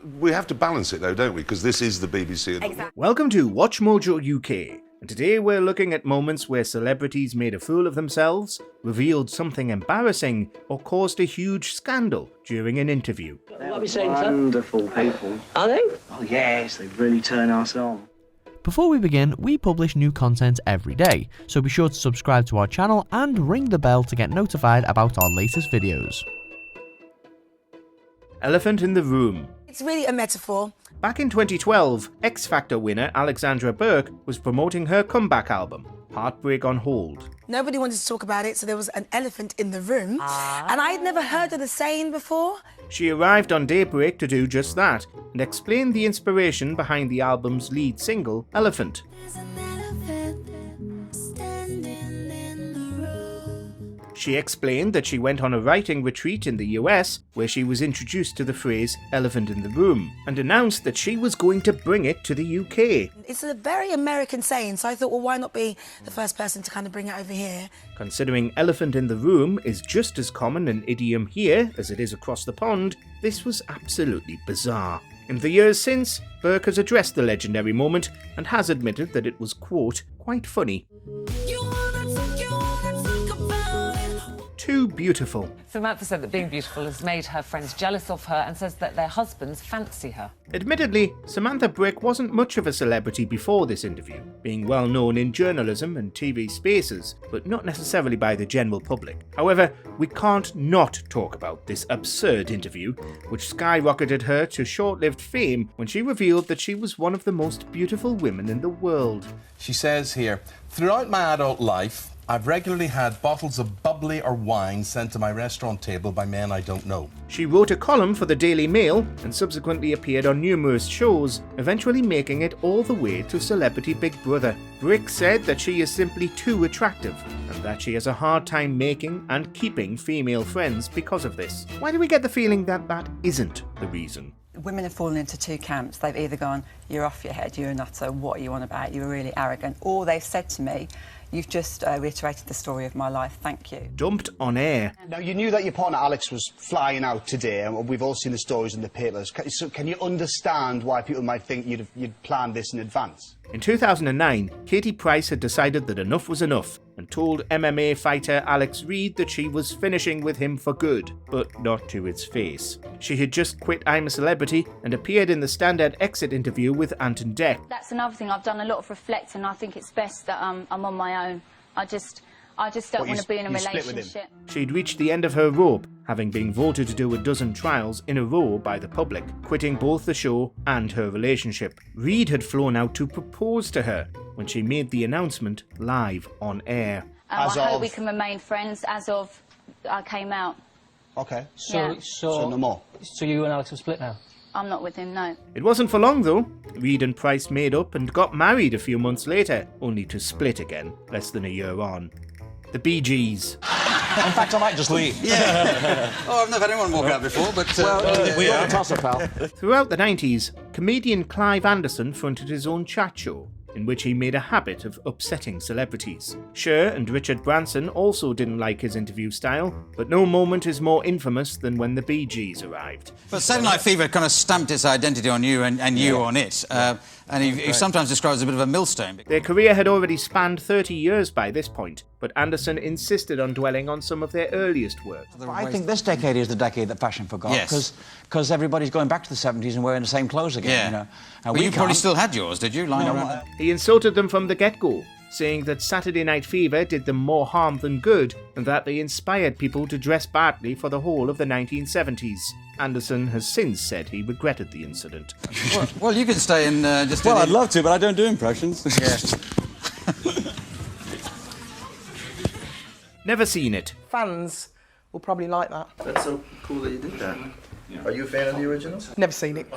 We have to balance it though, don't we? Because this is the BBC. Exactly. Welcome to WatchMojoUK. And today we're looking at moments where celebrities made a fool of themselves, revealed something embarrassing, or caused a huge scandal during an interview. What are we saying, sir? Wonderful people. Are they? Oh yes, they really turn us on. Before we begin, we publish new content every day, so be sure to subscribe to our channel and ring the bell to get notified about our latest videos. Elephant in the room. It's really a metaphor. Back in 2012, X Factor winner Alexandra Burke was promoting her comeback album, Heartbreak on Hold. Nobody wanted to talk about it, so there was an elephant in the room. And I had never heard of the saying before. She arrived on daybreak to do just that, and explained the inspiration behind the album's lead single, Elephant. She explained that she went on a writing retreat in the US where she was introduced to the phrase elephant in the room and announced that she was going to bring it to the UK. It's a very American saying, so I thought, well, why not be the first person to kind of bring it over here? Considering elephant in the room is just as common an idiom here as it is across the pond, this was absolutely bizarre. In the years since, Burke has addressed the legendary moment and has admitted that it was, quote, quite funny. Too beautiful. Samantha said that being beautiful has made her friends jealous of her and says that their husbands fancy her. Admittedly, Samantha Brick wasn't much of a celebrity before this interview, being well known in journalism and TV spaces, but not necessarily by the general public. However, we can't not talk about this absurd interview, which skyrocketed her to short-lived fame when she revealed that she was one of the most beautiful women in the world. She says here, throughout my adult life, I've regularly had bottles of bubbly or wine sent to my restaurant table by men I don't know. She wrote a column for the Daily Mail and subsequently appeared on numerous shows, eventually making it all the way to Celebrity Big Brother. Brick said that she is simply too attractive and that she has a hard time making and keeping female friends because of this. Why do we get the feeling that that isn't the reason? Women have fallen into two camps. They've either gone, you're off your head, you're a nutter, what are you on about, you're really arrogant, or they've said to me, you've just reiterated the story of my life, thank you. Dumped on air. Now, you knew that your partner Alex was flying out today, and we've all seen the stories in the papers. So can you understand why people might think you'd planned this in advance? In 2009, Katie Price had decided that enough was enough and told MMA fighter Alex Reid that she was finishing with him for good, but not to his face. She had just quit I'm a Celebrity and appeared in the standard exit interview with Anton Deck. That's another thing, I've done a lot of reflecting. I think it's best that I'm on my own. I just don't want to be in a relationship. She'd reached the end of her rope, having been voted to do a dozen trials in a row by the public, quitting both the show and her relationship. Reid had flown out to propose to her when she made the announcement live on air. I hope we can remain friends as of I came out. Okay. So no more. So you and Alex are split now? I'm not with him, no. It wasn't for long though. Reid and Price made up and got married a few months later, only to split again, less than a year on. The Bee Gees. In fact, I might just leave. Yeah. Oh, I've never had anyone walk out before, but... we are a tosser, pal. Throughout the 90s, comedian Clive Anderson fronted his own chat show, in which he made a habit of upsetting celebrities. Cher and Richard Branson also didn't like his interview style, but no moment is more infamous than when the Bee Gees arrived. But Saturday Night Fever kind of stamped its identity on you and you on it. And he sometimes described as a bit of a millstone. Their career had already spanned 30 years by this point, but Anderson insisted on dwelling on some of their earliest work. I think this decade is the decade that fashion forgot, because everybody's going back to the 70s and wearing the same clothes again. Yeah. You know? Well, you probably still had yours, did you? Lying around? He insulted them from the get-go, saying that Saturday Night Fever did them more harm than good, and that they inspired people to dress badly for the whole of the 1970s. Anderson has since said he regretted the incident. Well, you can stay and just... Well, I'd love to, but I don't do impressions. Yeah. Never seen it. Fans will probably like that. That's so cool that you did that. Yeah. Are you a fan of the original? Never seen it.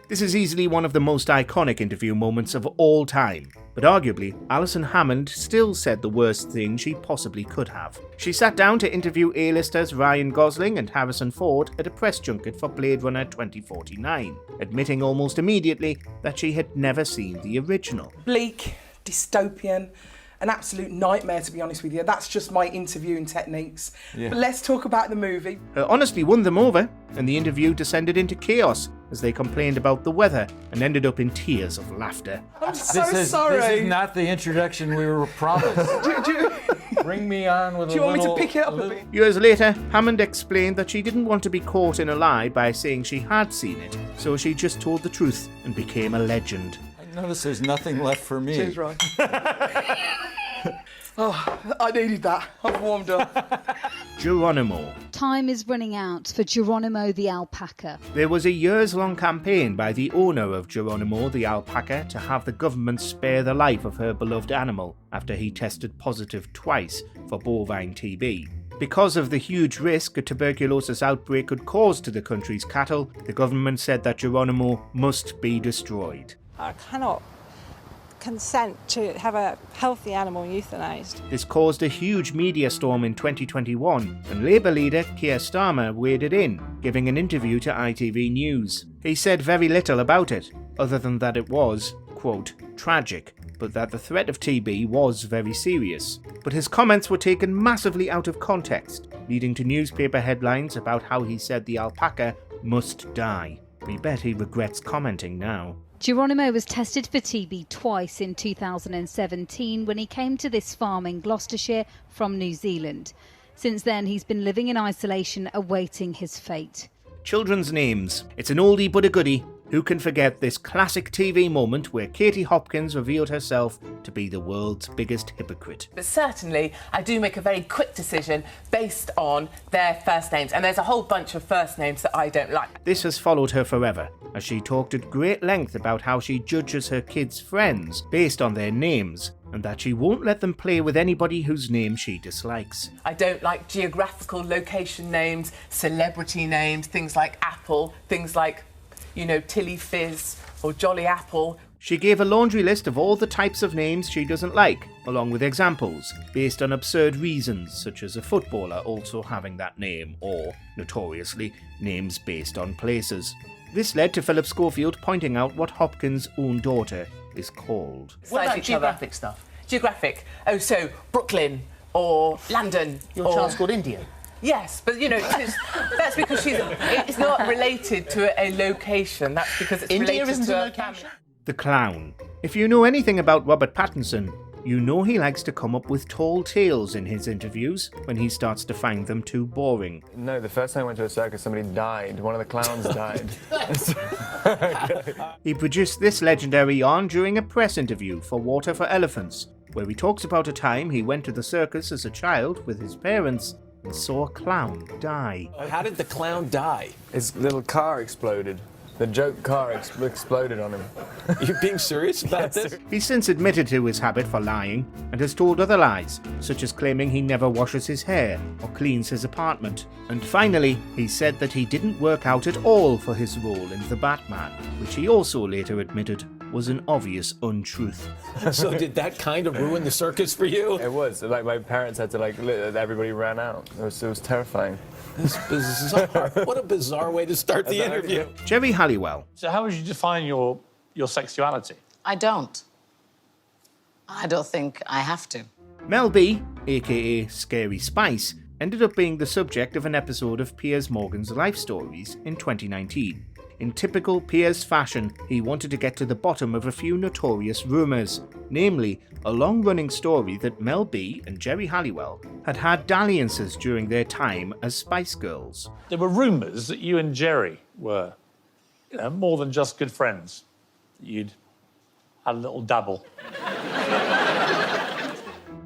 This is easily one of the most iconic interview moments of all time, but arguably, Allison Hammond still said the worst thing she possibly could have. She sat down to interview A-listers Ryan Gosling and Harrison Ford at a press junket for Blade Runner 2049, admitting almost immediately that she had never seen the original. Bleak, dystopian, an absolute nightmare, to be honest with you. That's just my interviewing techniques. Yeah. But let's talk about the movie. Her honesty won them over, and the interview descended into chaos as they complained about the weather and ended up in tears of laughter. I'm so sorry. This is not the introduction we were promised. Bring me on with Do you want me to pick it up a bit? Years later, Hammond explained that she didn't want to be caught in a lie by saying she had seen it, so she just told the truth and became a legend. I notice there's nothing left for me. Cheers, Ryan. Oh, I needed that. I've warmed up. Geronimo. Time is running out for Geronimo the alpaca. There was a years-long campaign by the owner of Geronimo the alpaca to have the government spare the life of her beloved animal after he tested positive twice for bovine TB. Because of the huge risk a tuberculosis outbreak could cause to the country's cattle, the government said that Geronimo must be destroyed. I cannot consent to have a healthy animal euthanized. This caused a huge media storm in 2021, and Labour leader Keir Starmer waded in, giving an interview to ITV News. He said very little about it, other than that it was, quote, tragic, but that the threat of TB was very serious. But his comments were taken massively out of context, leading to newspaper headlines about how he said the alpaca must die. We bet he regrets commenting now. Geronimo was tested for TB twice in 2017 when he came to this farm in Gloucestershire from New Zealand. Since then, he's been living in isolation, awaiting his fate. Children's names. It's an oldie but a goodie. Who can forget this classic TV moment where Katie Hopkins revealed herself to be the world's biggest hypocrite? But certainly, I do make a very quick decision based on their first names. And there's a whole bunch of first names that I don't like. This has followed her forever, as she talked at great length about how she judges her kids' friends based on their names, and that she won't let them play with anybody whose name she dislikes. I don't like geographical location names, celebrity names, things like Apple, things like, you know, Tilly Fizz or Jolly Apple. She gave a laundry list of all the types of names she doesn't like, along with examples, based on absurd reasons, such as a footballer also having that name, or, notoriously, names based on places. This led to Philip Schofield pointing out what Hopkins' own daughter is called. What about geographic stuff? Geographic. Oh, so Brooklyn or London. Your child's called India. Yes, but you know, that's because it's not related to a location. That's because it's India related isn't to a location. The Clown. If you know anything about Robert Pattinson, you know he likes to come up with tall tales in his interviews when he starts to find them too boring. No, the first time I went to a circus, somebody died. One of the clowns died. He produced this legendary yarn during a press interview for Water for Elephants, where he talks about a time he went to the circus as a child with his parents and saw a clown die. How did the clown die? His little car exploded. The joke car exploded on him. Are you being serious about this? He's since admitted to his habit for lying and has told other lies, such as claiming he never washes his hair or cleans his apartment. And finally, he said that he didn't work out at all for his role in The Batman, which he also later admitted was an obvious untruth. So did that kind of ruin the circus for you? It was. Like, my parents had to, like, everybody ran out. It was terrifying. It's bizarre. What a bizarre way to start the interview. Jerry Halliwell. So how would you define your sexuality? I don't. I don't think I have to. Mel B, aka Scary Spice, ended up being the subject of an episode of Piers Morgan's Life Stories in 2019. In typical Piers fashion, he wanted to get to the bottom of a few notorious rumours, namely a long-running story that Mel B and Jerry Halliwell had had dalliances during their time as Spice Girls. There were rumours that you and Jerry were, more than just good friends. You'd had a little dabble.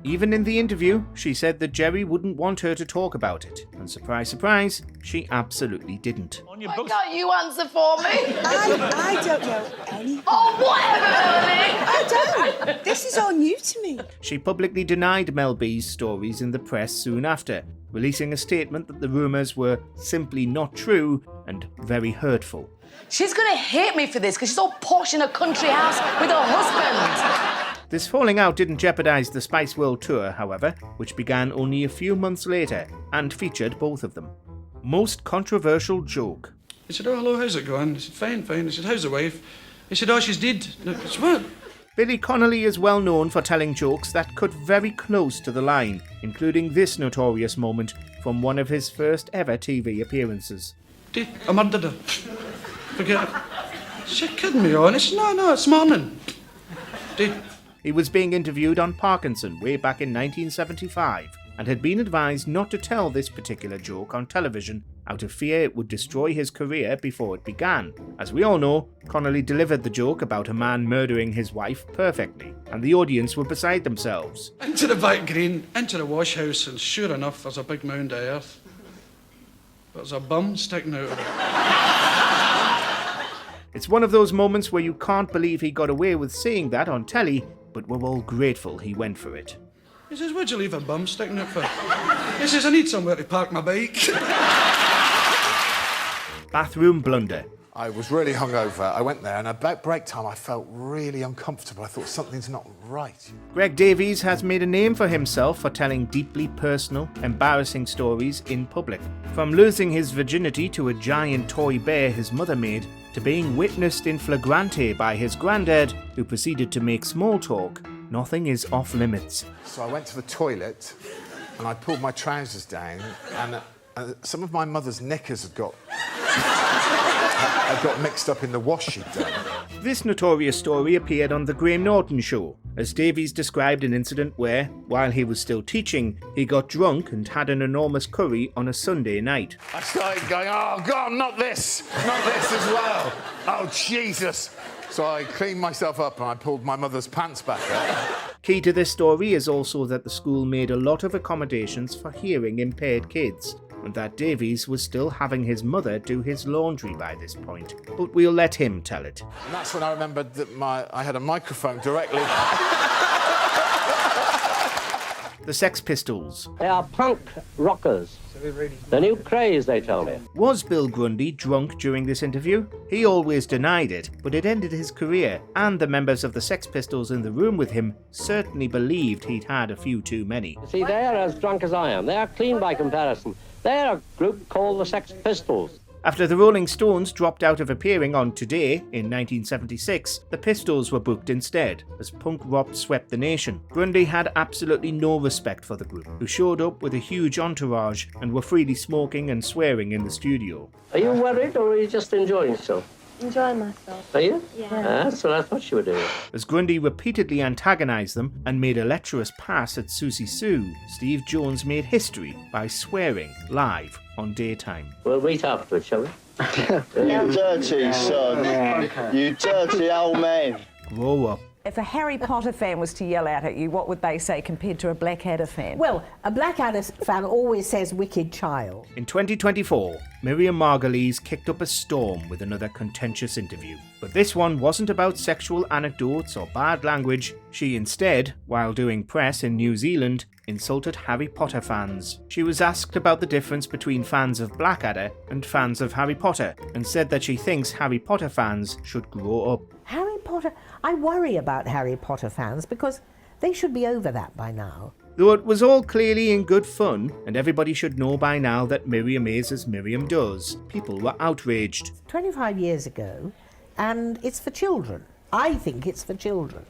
Even in the interview, she said that Jerry wouldn't want her to talk about it. And surprise, surprise, she absolutely didn't. Why can't you answer for me? I don't know anything. Oh, whatever, I don't. This is all new to me. She publicly denied Mel B's stories in the press soon after, releasing a statement that the rumours were simply not true and very hurtful. She's going to hate me for this because she's all posh in a country house with her husband. This falling out didn't jeopardise the Spice World Tour, however, which began only a few months later and featured both of them. Most controversial joke. He said, oh, hello, how's it going? I said, fine, fine. I said, how's the wife? He said, oh, she's dead. I said, what? Billy Connolly is well known for telling jokes that cut very close to the line, including this notorious moment from one of his first ever TV appearances. I murdered her. Forget it. She's kidding me, honest? No, it's morning. He was being interviewed on Parkinson way back in 1975 and had been advised not to tell this particular joke on television out of fear it would destroy his career before it began. As we all know, Connolly delivered the joke about a man murdering his wife perfectly, and the audience were beside themselves. Into the back green, into the wash house, and sure enough, there's a big mound of earth. But there's a bum sticking out of it. It's one of those moments where you can't believe he got away with saying that on telly, but we're all grateful he went for it. He says, "Where'd you leave a bum sticking out for?" He says, "I need somewhere to park my bike." Bathroom blunder. I was really hungover. I went there, and about break time, I felt really uncomfortable. I thought something's not right. Greg Davies has made a name for himself for telling deeply personal, embarrassing stories in public. From losing his virginity to a giant toy bear his mother made, to being witnessed in flagrante by his granddad, who proceeded to make small talk, nothing is off limits. So I went to the toilet, and I pulled my trousers down, and some of my mother's knickers had got mixed up in the wash she'd done. This notorious story appeared on the Graham Norton Show, as Davies described an incident where, while he was still teaching, he got drunk and had an enormous curry on a Sunday night. I started going, "Oh, God, not this as well. Oh, Jesus." So I cleaned myself up and I pulled my mother's pants back up. Key to this story is also that the school made a lot of accommodations for hearing impaired kids, and that Davies was still having his mother do his laundry by this point. But we'll let him tell it. And that's when I remembered that I had a microphone directly. The Sex Pistols. They are punk rockers. The new craze, they tell me. Was Bill Grundy drunk during this interview? He always denied it, but it ended his career, and the members of the Sex Pistols in the room with him certainly believed he'd had a few too many. See, they are as drunk as I am. They are clean by comparison. They are a group called the Sex Pistols. After the Rolling Stones dropped out of appearing on Today in 1976, the Pistols were booked instead, as punk rock swept the nation. Grundy had absolutely no respect for the group, who showed up with a huge entourage and were freely smoking and swearing in the studio. Are you worried, or are you just enjoying yourself? Enjoying myself. Are you? Yeah. That's what I thought you were doing. As Grundy repeatedly antagonised them and made a lecherous pass at Susie Sue, Steve Jones made history by swearing live on Daytime. We'll meet afterwards, shall we? You dirty son. You dirty old man. Grow up. If a Harry Potter fan was to yell out at you, what would they say compared to a Blackadder fan? Well, a Blackadder fan always says wicked child. In 2024, Miriam Margoyles kicked up a storm with another contentious interview. But this one wasn't about sexual anecdotes or bad language. She instead, while doing press in New Zealand, insulted Harry Potter fans. She was asked about the difference between fans of Blackadder and fans of Harry Potter, and said that she thinks Harry Potter fans should grow up. Harry Potter, I worry about Harry Potter fans because they should be over that by now. Though it was all clearly in good fun, and everybody should know by now that Miriam is as Miriam does, people were outraged. 25 years ago, and it's for children. I think it's for children.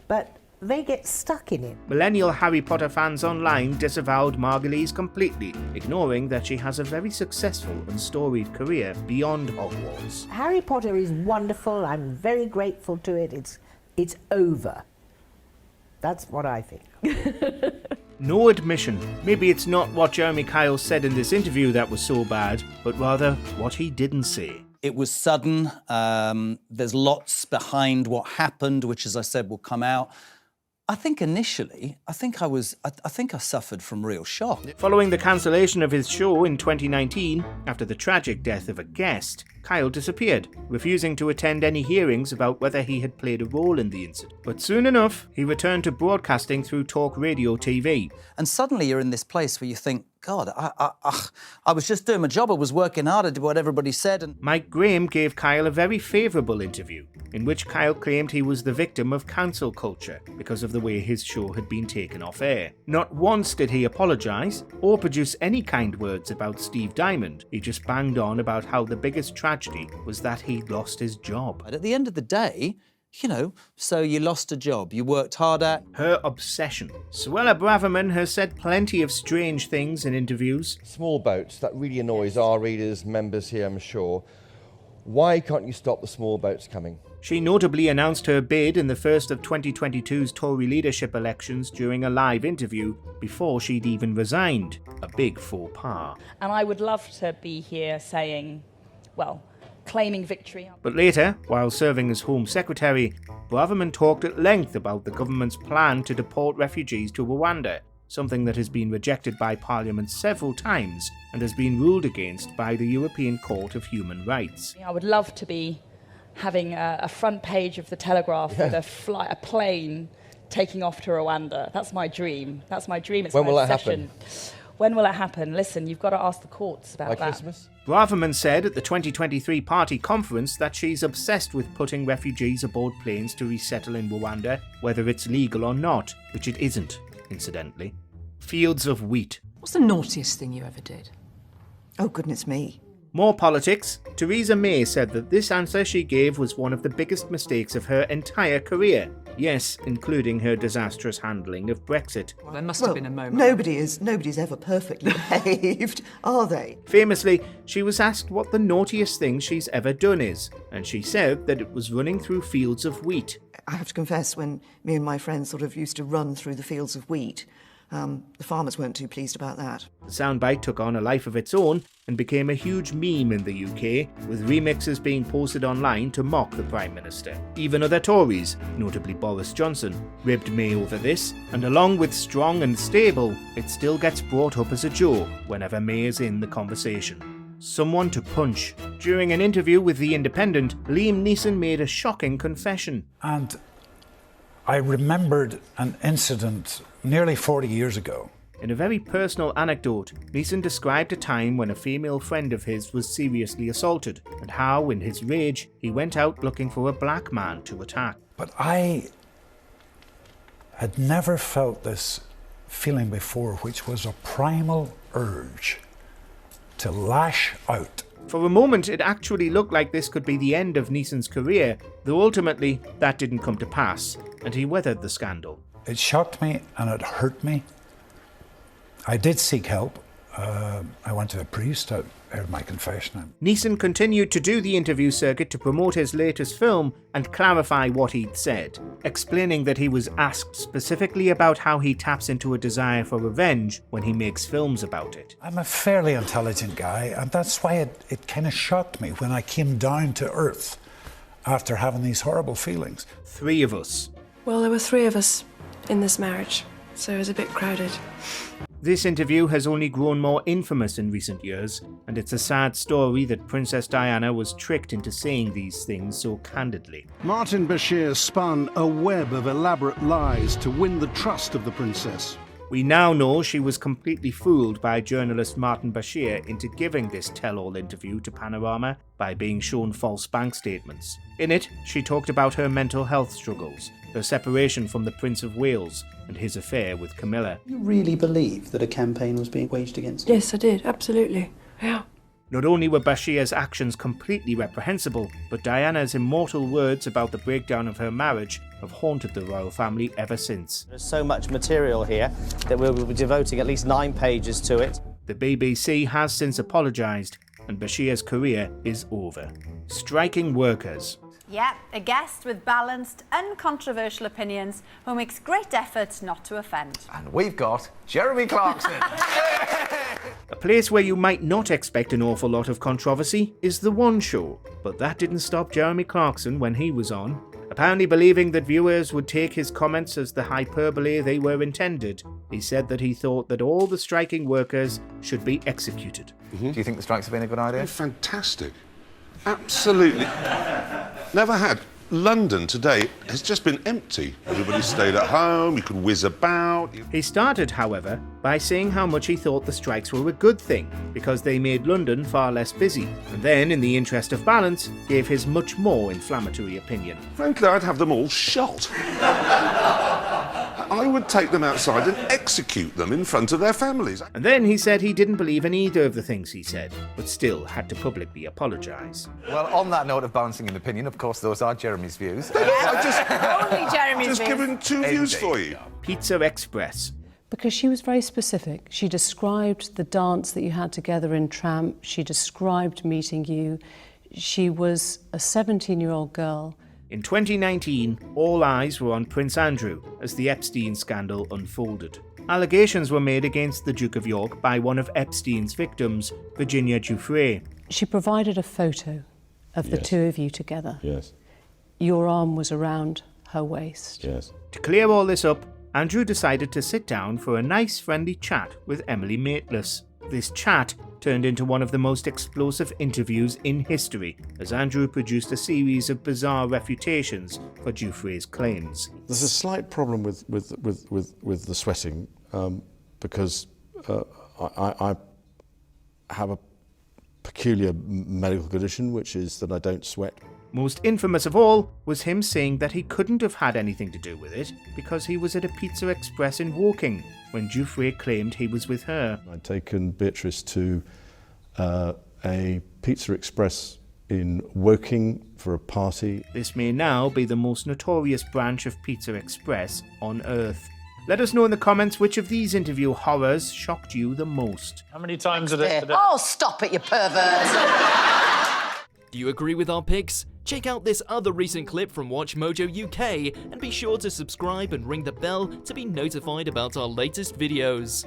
But they get stuck in it. Millennial Harry Potter fans online disavowed Margoyles completely, ignoring that she has a very successful and storied career beyond Hogwarts. Harry Potter is wonderful. I'm very grateful to it. It's over. That's what I think. No admission. Maybe it's not what Jeremy Kyle said in this interview that was so bad, but rather what he didn't say. It was sudden. There's lots behind what happened, which, as I said, will come out. I think initially, I think I suffered from real shock. Following the cancellation of his show in 2019, after the tragic death of a guest, Kyle disappeared, refusing to attend any hearings about whether he had played a role in the incident. But soon enough, he returned to broadcasting through talk radio TV. And suddenly you're in this place where you think, God, I was just doing my job. I was working hard. I did what everybody said. And Mike Graham gave Kyle a very favourable interview, in which Kyle claimed he was the victim of cancel culture because of the way his show had been taken off air. Not once did he apologise or produce any kind words about Steve Diamond. He just banged on about how the biggest tragedy was that he lost his job. But at the end of the day, You know, so you lost a job you worked hard at. Her obsession. Suella Braverman has said plenty of strange things in interviews. Small boats, that really annoys our readers, members here, I'm sure. Why can't you stop the small boats coming? She notably announced her bid in the first of 2022's Tory leadership elections during a live interview before she'd even resigned. A big faux pas. And I would love to be here saying, well, claiming victory. But later, while serving as Home Secretary, Braverman talked at length about the government's plan to deport refugees to Rwanda, something that has been rejected by Parliament several times and has been ruled against by the European Court of Human Rights. I would love to be having a front page of the Telegraph with a plane taking off to Rwanda. That's my dream. That's my dream. It's when my will obsession. that happen? When will it happen? Listen, you've got to ask the courts about By that. Christmas? Braverman said at the 2023 party conference that she's obsessed with putting refugees aboard planes to resettle in Rwanda, whether it's legal or not, which it isn't, incidentally. Fields of wheat. What's the naughtiest thing you ever did? Oh, goodness me. More politics. Theresa May said that this answer she gave was one of the biggest mistakes of her entire career. Yes, including her disastrous handling of Brexit. Well, there must have been a moment. Nobody's ever perfectly behaved, are they? Famously, she was asked what the naughtiest thing she's ever done is, and she said that it was running through fields of wheat. I have to confess, when me and my friends sort of used to run through the fields of wheat, the farmers weren't too pleased about that. The soundbite took on a life of its own and became a huge meme in the UK, with remixes being posted online to mock the Prime Minister. Even other Tories, notably Boris Johnson, ribbed May over this, and along with strong and stable, it still gets brought up as a joke whenever May is in the conversation. Someone to punch. During an interview with The Independent, Liam Neeson made a shocking confession. And I remembered an incident nearly 40 years ago. In a very personal anecdote, Neeson described a time when a female friend of his was seriously assaulted, and how, in his rage, he went out looking for a black man to attack. But I had never felt this feeling before, which was a primal urge to lash out. For a moment, it actually looked like this could be the end of Neeson's career, though ultimately that didn't come to pass, and he weathered the scandal. It shocked me and it hurt me. I did seek help. I went to a priest. I heard my confession. Neeson continued to do the interview circuit to promote his latest film and clarify what he'd said, explaining that he was asked specifically about how he taps into a desire for revenge when he makes films about it. I'm a fairly intelligent guy, and that's why it kind of shocked me when I came down to earth after having these horrible feelings. 3 of us. Well, there were 3 of us in this marriage, so it was a bit crowded. This interview has only grown more infamous in recent years, and it's a sad story that Princess Diana was tricked into saying these things so candidly. Martin Bashir spun a web of elaborate lies to win the trust of the princess. We now know she was completely fooled by journalist Martin Bashir into giving this tell-all interview to Panorama by being shown false bank statements. In it, she talked about her mental health struggles, her separation from the Prince of Wales, and his affair with Camilla. You really believe that a campaign was being waged against you? Yes, I did, absolutely. Yeah. Not only were Bashir's actions completely reprehensible, but Diana's immortal words about the breakdown of her marriage have haunted the royal family ever since. There's so much material here that we'll be devoting at least 9 pages to it. The BBC has since apologised, and Bashir's career is over. Striking workers. Yeah, a guest with balanced, uncontroversial opinions who makes great efforts not to offend. And we've got Jeremy Clarkson. A place where you might not expect an awful lot of controversy is The One Show, but that didn't stop Jeremy Clarkson when he was on. Apparently believing that viewers would take his comments as the hyperbole they were intended, he said that he thought that all the striking workers should be executed. Do you think the strikes have been a good idea? Fantastic. Absolutely. Never had. London today has just been empty. Everybody stayed at home, you could whiz about. He started, however, by saying how much he thought the strikes were a good thing, because they made London far less busy, and then, in the interest of balance, gave his much more inflammatory opinion. Frankly, I'd have them all shot. I would take them outside and execute them in front of their families. And then he said he didn't believe in either of the things he said, but still had to publicly apologise. Well, on that note of balancing an opinion, of course, those are Jeremy's views. Only Jeremy's Just views. given two views for you. Pizza Express. Because she was very specific. She described the dance that you had together in Tramp. She described meeting you. She was a 17-year-old girl. In 2019, all eyes were on Prince Andrew as the Epstein scandal unfolded. Allegations were made against the Duke of York by one of Epstein's victims, Virginia Giuffre. She provided a photo of the two of you together. Yes. Your arm was around her waist. Yes. To clear all this up, Andrew decided to sit down for a nice friendly chat with Emily Maitlis. This chat turned into one of the most explosive interviews in history, as Andrew produced a series of bizarre refutations for Giuffre's claims. There's a slight problem with the sweating because I have a peculiar medical condition, which is that I don't sweat. Most infamous of all was him saying that he couldn't have had anything to do with it because he was at a Pizza Express in Woking when Giuffre claimed he was with her. I'd taken Beatrice to a Pizza Express in Woking for a party. This may now be the most notorious branch of Pizza Express on earth. Let us know in the comments which of these interview horrors shocked you the most. How many times a day? Oh, stop it, you pervert! Do you agree with our picks? Check out this other recent clip from WatchMojoUK and be sure to subscribe and ring the bell to be notified about our latest videos.